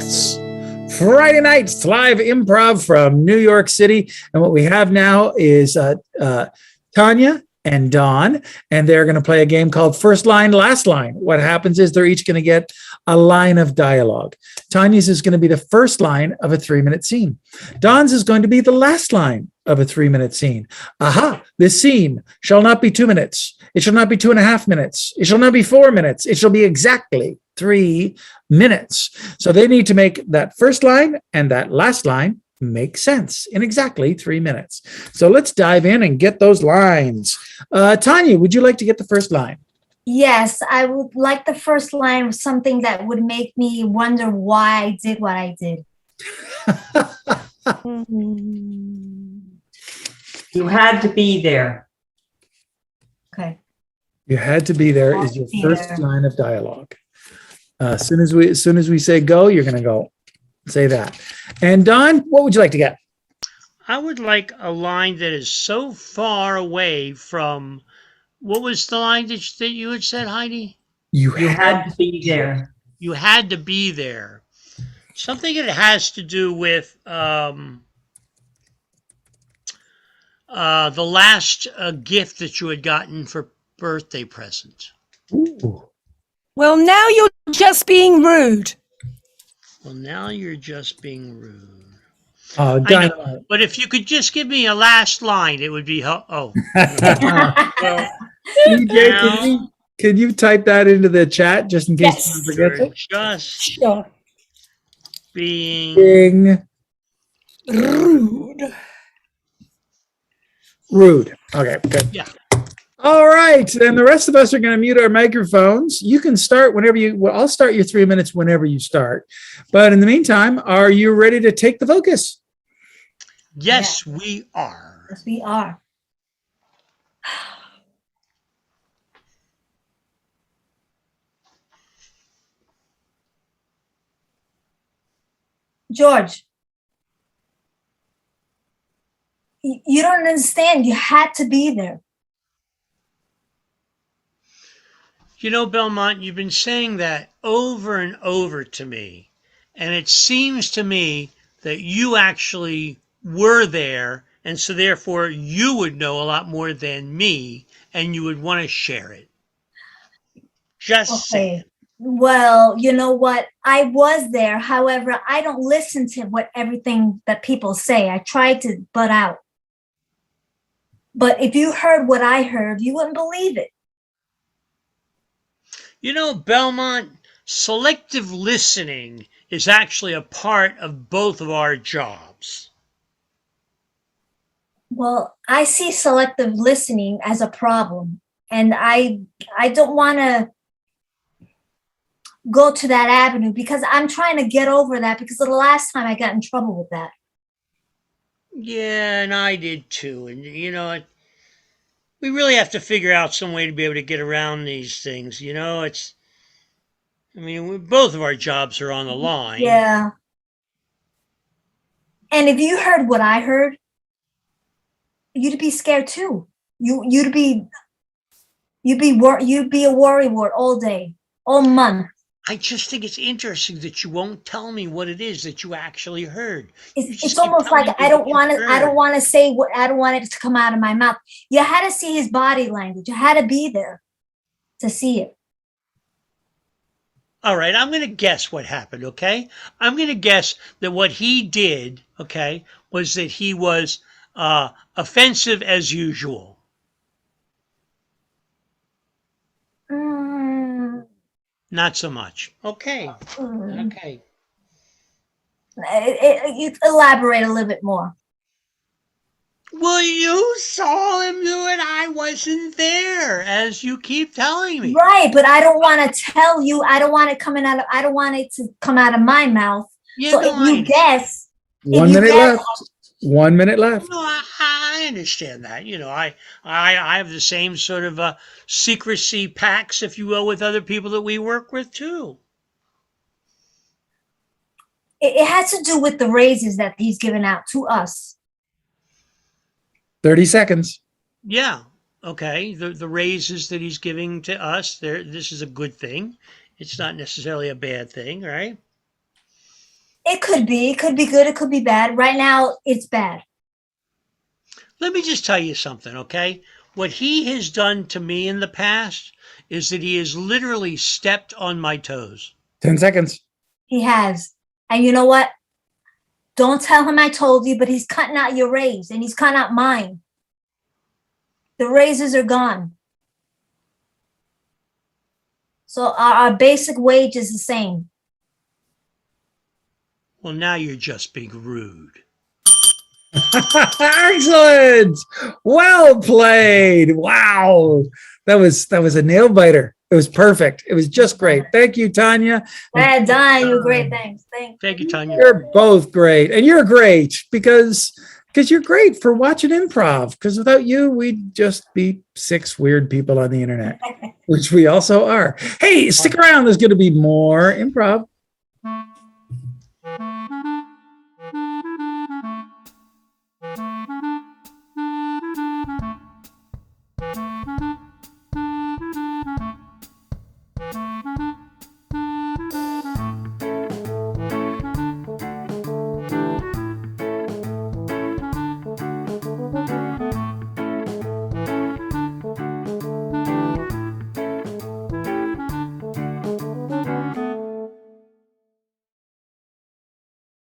It's Friday night. It's live improv from New York City. And what we have now is Tanya and Don, and they're going to play a game called First Line, Last Line. What happens is they're each going to get a line of dialogue. Tanya's is going to be the first line of a 3-minute scene. Don's is going to be the last line of a 3-minute scene. Aha, this scene shall not be 2 minutes. It shall not be 2.5 minutes. It shall not be 4 minutes. It shall be exactly 3 minutes. So they need to make that first line and that last line make sense in exactly 3 minutes. So let's dive in and get those lines. Tanya, would you like to get the first line? Yes, I would like the first line of something that would make me wonder why I did what I did. You had to be there. Okay. You had to be there is your first line of dialogue. As soon as we say go, you're going to go. Say that. And Don, what would you like to get? I would like a line that is so far away from, what was the line that you had said, Heidi? You had to be there. You had to be there. Something that has to do with the last gift that you had gotten for birthday present. Ooh. Well, now you're just being rude. Well, now you're just being rude. Oh, But if you could just give me a last line, it would be, well, DJ, can you type that into the chat just in case someone forgets it? Just being rude. Okay, good. Yeah. All right, and the rest of us are going to mute our microphones. You can start whenever I'll start your 3 minutes whenever you start. But in the meantime, are you ready to take the focus? Yes, we are. Yes, we are. George, you don't understand. You had to be there. You know, Belmont, you've been saying that over and over to me, and it seems to me that you actually were there, and so therefore you would know a lot more than me, and you would want to share it. Just say it. Well, you know what? I was there. However, I don't listen to everything that people say. I try to butt out. But if you heard what I heard, you wouldn't believe it. You know, Belmont, selective listening is actually a part of both of our jobs. Well, I see selective listening as a problem, and I don't want to go to that avenue because I'm trying to get over that because of the last time I got in trouble with that. Yeah, and I did too. And, you know, we really have to figure out some way to be able to get around these things. You know, both of our jobs are on the line. Yeah. And if you heard what I heard, you'd be scared too. You'd be a worrywart all day, all month. I just think it's interesting that you won't tell me what it is that you actually heard. It's almost like I don't want to say what I don't want it to come out of my mouth. You had to see his body language. You had to be there to see it. All right, I'm going to guess what happened, okay? I'm going to guess that what he did, okay, was that he was offensive as usual. Not so much. Okay. Okay. You elaborate a little bit more. Well, you saw him do it. I wasn't there, as you keep telling me. Right, but I don't want to tell you. I don't want it I don't want it to come out of my mouth. So if you guess, 1 minute left. 1 minute left. No, I understand that. You know, I have the same sort of secrecy pacts, if you will, with other people that we work with too. It has to do with the raises that he's given out to us. 30 seconds. Yeah. Okay. The raises that he's giving to us, this is a good thing. It's not necessarily a bad thing, right? It could be good, it could be bad. Right now, it's bad. Let me just tell you something, okay? What he has done to me in the past is that he has literally stepped on my toes. 10 seconds. He has. And you know what? Don't tell him I told you, but he's cutting out your raise and he's cutting out mine. The raises are gone. So our basic wage is the same. Well, now you're just being rude. Excellent. Well played. Wow. That was a nail biter. It was perfect. It was just great. Thank you, Tanya. Well done. You great. Thanks. Thanks. Thank you, Tanya. You're both great. And you're great because you're great for watching improv. Because without you, we'd just be 6 weird people on the internet, which we also are. Hey, stick around. There's going to be more improv